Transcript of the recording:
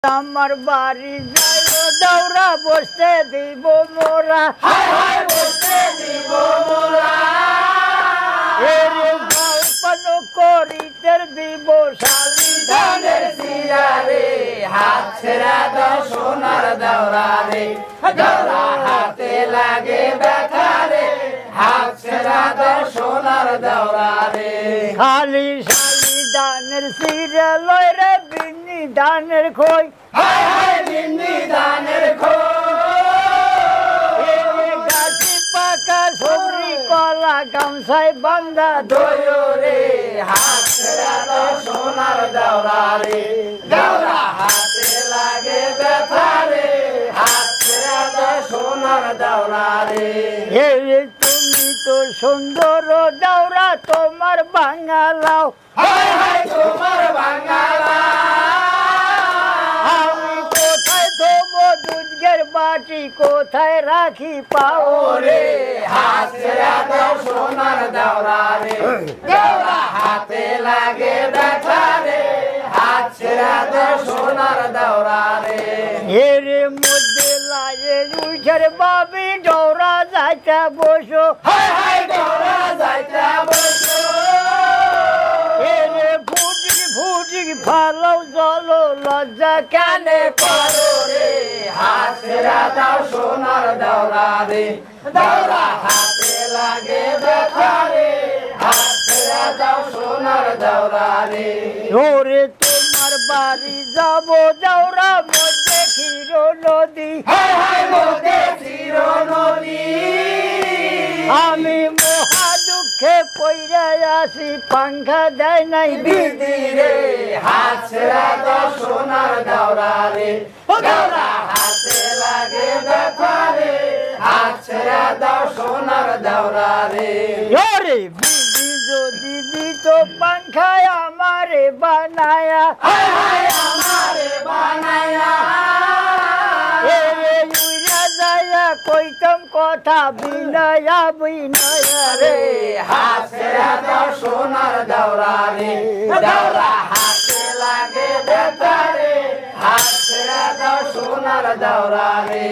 আমার বাড়ি যাইও দৌড়া বসতে দিব মোরা বসতে দিব মোরা পান করিতে দিব শালি ধানের সিরারে হাত ছেড়া দাও সোনার দাওরা রে দাওরা হাতে লাগে ব্যথা রে হাত ছেড়া দাও সোনার দাওরা রে খালি শালি দানের সিরা লয় রে বিনি দানের খই বিন্দি দানের গাছি পাকা সবরি কলা গামছায় বান্ধা দোয়ো রে হাত ছেড়া দাও সোনার দাওরা রে দাওরা হাতে লাগে ব্যথা রে হাত ছেড়া দাও সোনার দাওরা রে হে তুমি তো সুন্দর দৌড়া তোমার বাঙালাও তোমার বাঙালা আমি কোথায় থবো দুধের বাটি কোথায় রাখি পাও ওরে হাত ছেড়া দাও সোনার দাওরা রে দাওরা হাতে লাগে ব্যথা রে হাত ছেড়া দাও সোনার দাওরা রে এর মধ্যে লাগে উইছের বাবি দৌড়া যাইতে বসো দাওরা যাইতা বসো এর ফুটি ফুটি ফালাও জলো লজ্জা কানে করো রে হাত ছেড়া দাও সোনার দাওরা রে দাওরা হাতে লাগে ব্যথা রে হাত ছেড়া দাও সোনার দাওরা রে ওরে তোমার বাড়ি যাবো দৌড়া মধ্যে ক্ষীর নদী মধ্যে চির নদী আমি মহা দুঃখে পইরা আসি পাংখা দেয় নাই দিদি রে হাত ছেড়া দাও সোনার দাওরা রে দাওরা হাতে লাগে ব্যথা রে হাত ছেড়া দাও সোনার দাওরা রে ওরে বিধি যদি দিত পাংখায় আমারে বানায়া আমারে বানায়া উইরা যায়া কইতাম কথা বিনয়া বিনয়া রে হাত ছেড়া দাও সোনার দাওরা রে দাওরা হাতে লাগে ব্যথা রে হাত ছেড়া দাও সোনার দাওরা রে